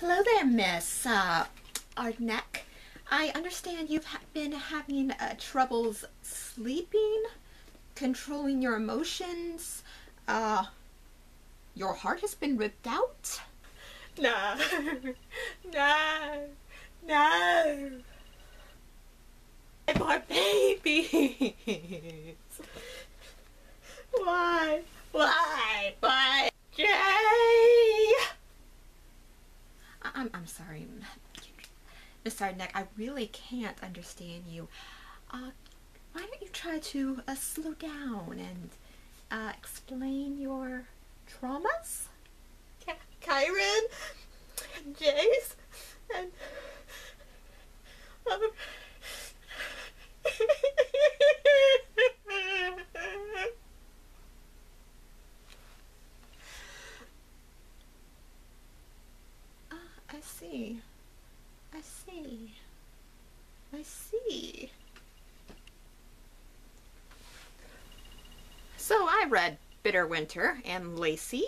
Hello there, Miss Ardneck. I understand you've been having troubles sleeping, controlling your emotions. Your heart has been ripped out? No, no, no. My babies. Why? Jaye! I'm sorry, Miss Ardneck. I really can't understand you. Why don't you try to slow down and explain your traumas? Kyron, and Jace, and I see. I see. I see. So I read Bitter Winter and Lacy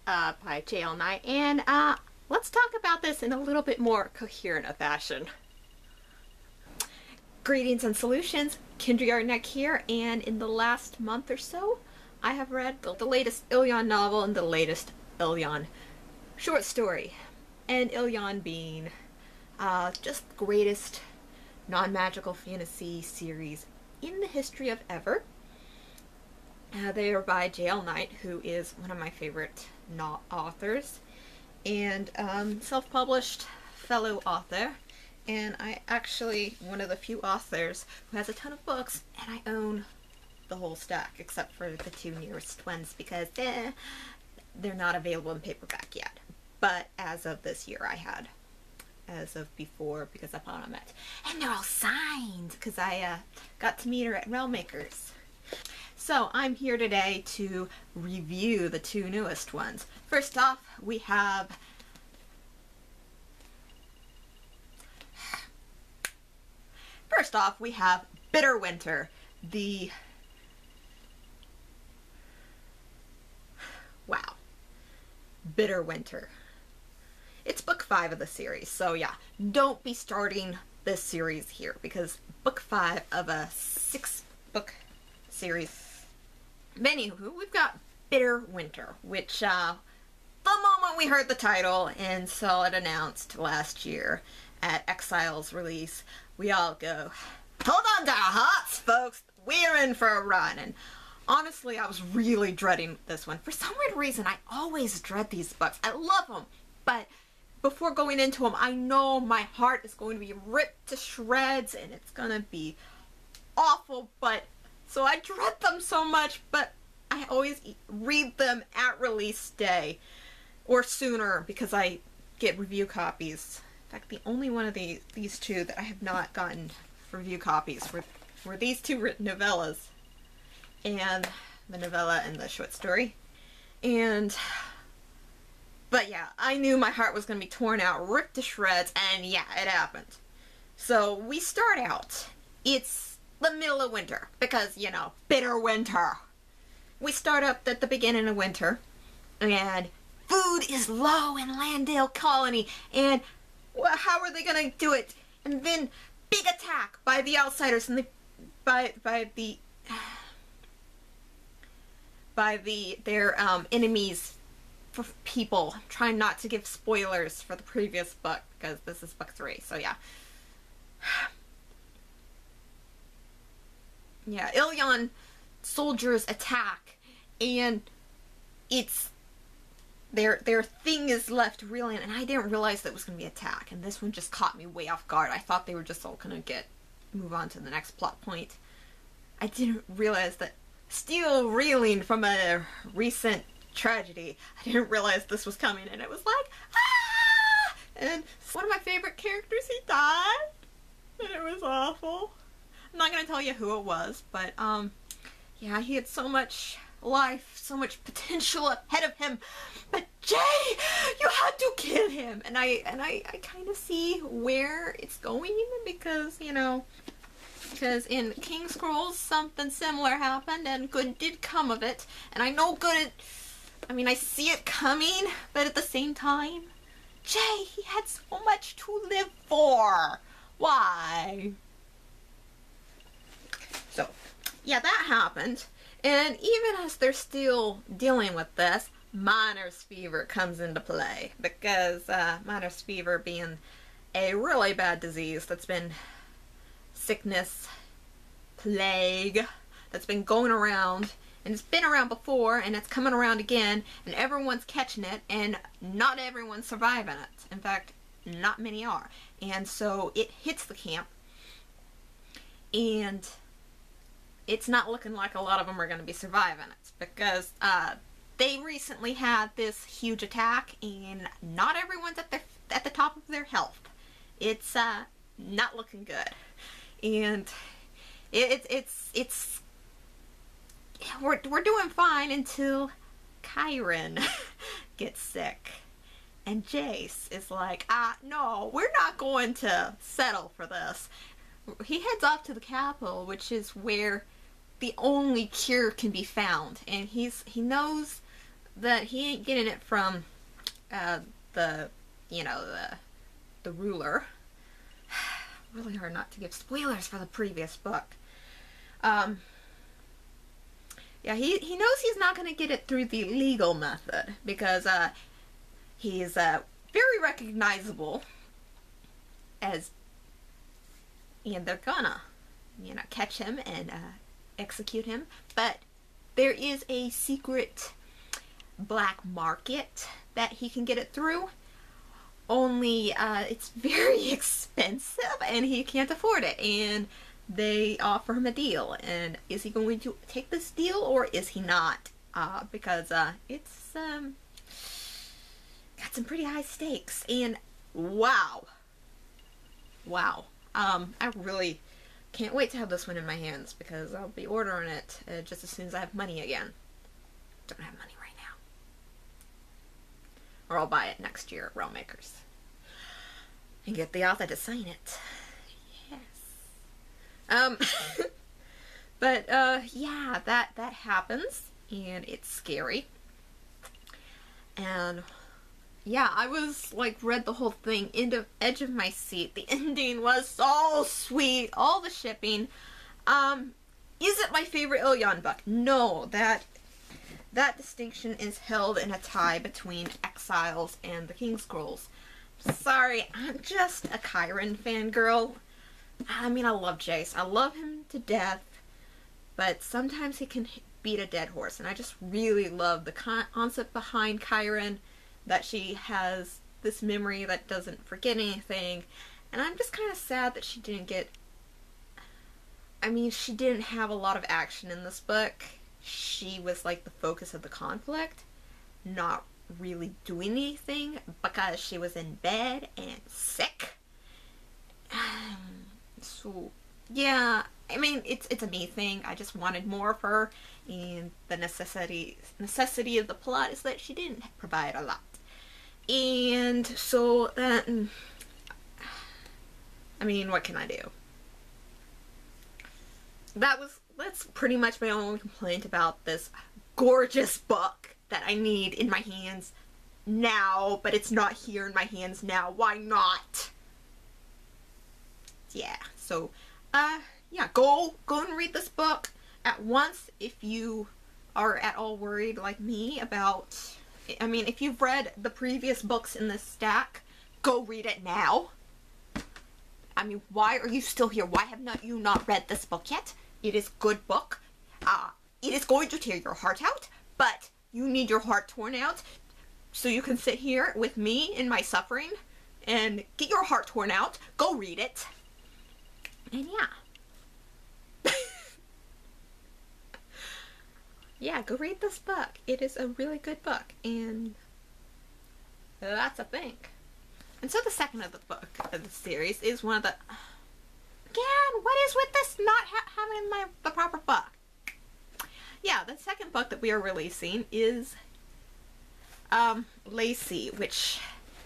by Jaye L, and let's talk about this in a little bit more coherent a fashion. Greetings and solutions, Kendra Ardneck here, and in the last month or so I have read the latest Ilyon novel and the latest Ilyon short story. And Ilyon being just the greatest non-magical fantasy series in the history of ever. They are by Jaye L, who is one of my favorite authors, and self-published fellow author, and I actually one of the few authors who has a ton of books, and I own the whole stack except for the two newest ones because they're not available in paperback yet. But as of this year I had. As of before, because I bought them and they're all signed because I got to meet her at Realmakers. So I'm here today to review the two newest ones. First off, we have Bitter Winter, Bitter Winter. It's book 5 of the series, so yeah, don't be starting this series here because book 5 of a 6-book series. Anywho, we've got Bitter Winter, which the moment we heard the title and saw it announced last year at Exile's release, we all go, hold on to our hearts, folks, we're in for a run. And honestly, I was really dreading this one. For some weird reason, I always dread these books. I love them, but before going into them, I know my heart is going to be ripped to shreds and it's going to be awful, but so I dread them so much, but I always read them at release day or sooner because I get review copies. In fact, the only one of these two that I have not gotten review copies were these two novellas, and the novella and the short story. But yeah, I knew my heart was going to be torn out, ripped to shreds, and yeah, it happened. So we start out, it's the middle of winter, because, you know, bitter winter. We start up at the beginning of winter, and food is low in Landale Colony, and well, how are they going to do it? And then big attack by the outsiders and their enemies. For people, trying not to give spoilers for the previous book because this is book 3, so yeah. Yeah, Ilyon soldiers attack, and it's their thing is left reeling, and I didn't realize that it was going to be attack, and this one just caught me way off guard. I thought they were just all going to move on to the next plot point. I didn't realize that still reeling from a recent tragedy. I didn't realize this was coming, and it was like, ah! And one of my favorite characters, he died, and it was awful. I'm not gonna tell you who it was, but yeah, he had so much life, so much potential ahead of him, but Jaye, you had to kill him. And I kind of see where it's going, because, you know, because in King Scrolls something similar happened and good did come of it, and I know good, I mean, I see it coming, but at the same time, Jaye, he had so much to live for. Why? So, yeah, that happened. And even as they're still dealing with this, Miner's fever comes into play. Because Miner's fever being a really bad disease that's been sickness, plague, that's been going around. And it's been around before, and it's coming around again, and everyone's catching it, and not everyone's surviving it. In fact, not many are. And so it hits the camp, and it's not looking like a lot of them are going to be surviving it, because they recently had this huge attack, and not everyone's at the top of their health. It's not looking good, and it's we're doing fine until Chiron gets sick. And Jace is like, no, we're not going to settle for this. He heads off to the capital, which is where the only cure can be found. And he knows that he ain't getting it from the ruler. Really hard not to give spoilers for the previous book. Yeah, he knows he's not going to get it through the legal method, because he's very recognizable as, and they're gonna, catch him and execute him. But there is a secret black market that he can get it through, only it's very expensive and he can't afford it. And they offer him a deal, and is he going to take this deal or is he not? Because it's got some pretty high stakes, and wow, I really can't wait to have this one in my hands, because I'll be ordering it just as soon as I have money again. Don't have money right now, or I'll buy it next year at Realmakers and get the author to sign it. But yeah, that happens, and it's scary. And yeah, I was like, read the whole thing into edge of my seat. The ending was so sweet, all the shipping. Is it my favorite Ilyon book? No, that distinction is held in a tie between Exiles and the King Scrolls. Sorry, I'm just a Chiron fangirl. I mean, I love Jace. I love him to death, but sometimes he can beat a dead horse, and I just really love the concept behind Chiron, that she has this memory that doesn't forget anything, and I'm just kind of sad that she didn't get... I mean, she didn't have a lot of action in this book. She was like the focus of the conflict, not really doing anything because she was in bed and sick. So, yeah, I mean, it's a me thing. I just wanted more of her, and the necessity of the plot is that she didn't provide a lot. And so then, I mean, what can I do? That's pretty much my only complaint about this gorgeous book that I need in my hands now, but it's not here in my hands now. Why not? Yeah, so, yeah, go and read this book at once if you are at all worried like me about... I mean, if you've read the previous books in this stack, go read it now. I mean, why are you still here? Why have you not read this book yet? It is a good book. It is going to tear your heart out, but you need your heart torn out so you can sit here with me in my suffering and get your heart torn out. Go read it. And yeah. Yeah, go read this book. It is a really good book, and that's a thing. And so the second of the book of the series is one of the... Again, what is with this not having the proper book? Yeah, the second book that we are releasing is Lacy, which,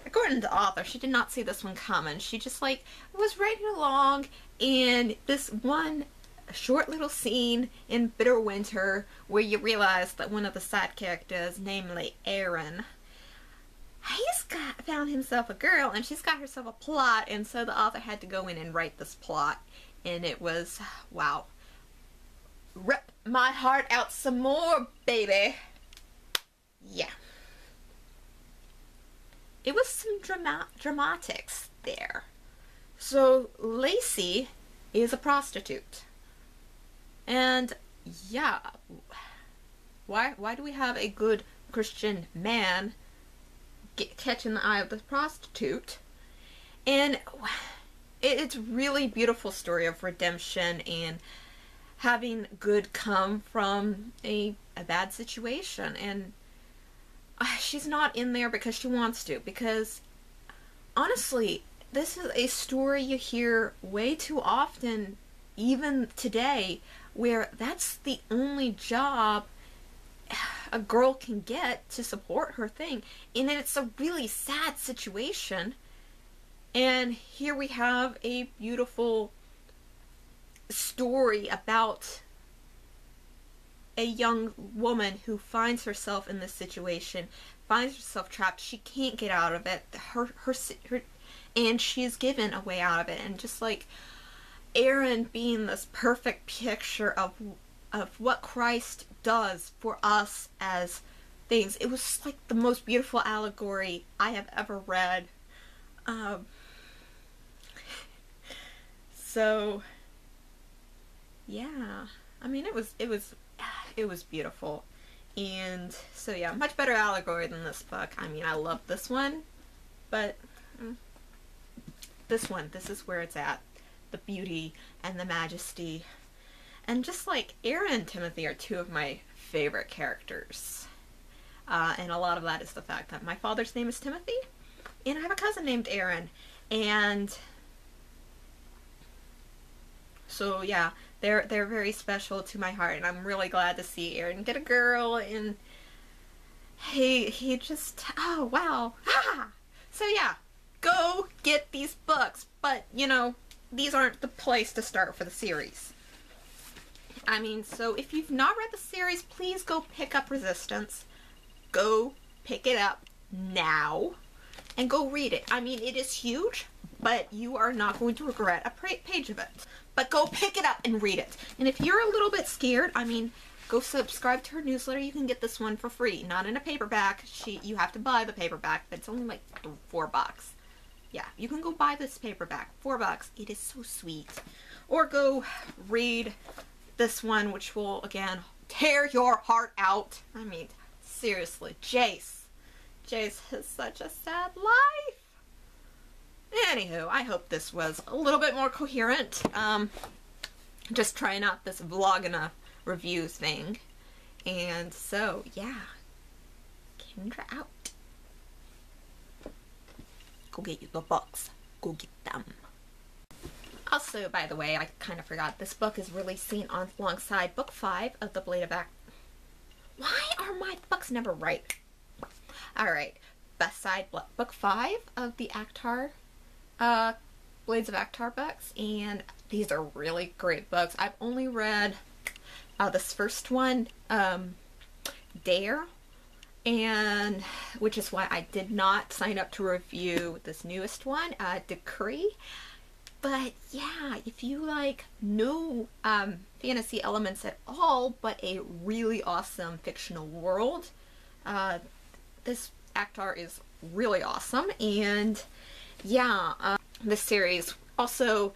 according to the author, she did not see this one coming. She just, like, was writing along, and this one short little scene in Bitter Winter where you realize that one of the side characters, namely Aaron, he's got found himself a girl, and she's got herself a plot, and so the author had to go in and write this plot, and it was, wow. Rip my heart out some more, baby. Yeah. It was some dramatics there. So, Lacy is a prostitute. And, yeah, why do we have a good Christian man catching the eye of the prostitute? And it's really beautiful story of redemption and having good come from a bad situation. And she's not in there because she wants to, because honestly, this is a story you hear way too often, even today, where that's the only job a girl can get to support her thing. And it's a really sad situation. And here we have a beautiful story about a young woman who finds herself in this situation, finds herself trapped. She can't get out of it. And she's given a way out of it. And just like Aaron being this perfect picture of what Christ does for us as things. It was like the most beautiful allegory I have ever read. So yeah, I mean, it was beautiful. And so yeah, much better allegory than this book. I mean, I love this one, but this is where it's at. The beauty and the majesty. And just like Aaron and Timothy are two of my favorite characters. And a lot of that is the fact that my father's name is Timothy, and I have a cousin named Aaron. And so yeah, they're very special to my heart, and I'm really glad to see Aaron get a girl, and he just, oh wow. Ah! So yeah, go get these books, but you know, these aren't the place to start for the series. I mean, so if you've not read the series, please go pick up Resistance. Go pick it up now and go read it. I mean, it is huge, but you are not going to regret a page of it. But go pick it up and read it. And if you're a little bit scared, I mean, go subscribe to her newsletter. You can get this one for free. Not in a paperback. You have to buy the paperback, but it's only like $4. Yeah, you can go buy this paperback. $4. It is so sweet. Or go read this one, which will, again, tear your heart out. I mean, seriously, Jace. Jace has such a sad life. Anywho, I hope this was a little bit more coherent. Just trying out this vlog and a reviews thing. And so, yeah. Kendra out. Go get you the books. Go get them. Also, by the way, I kind of forgot, this book is releasing alongside Book 5 of the Blade of Act. Why are my books never right? Alright, beside Book 5 of the Actar, Blades of Actar books, and these are really great books. I've only read this first one, Dare, and which is why I did not sign up to review this newest one, Decree. But yeah, if you like no fantasy elements at all, but a really awesome fictional world, this Actar is really awesome. And yeah, this series also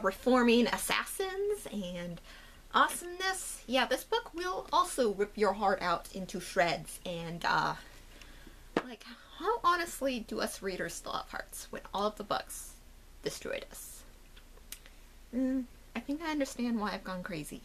reforming assassins and awesomeness. Yeah, this book will also rip your heart out into shreds. And like, how honestly do us readers still have hearts when all of the books destroyed us? I think I understand why I've gone crazy.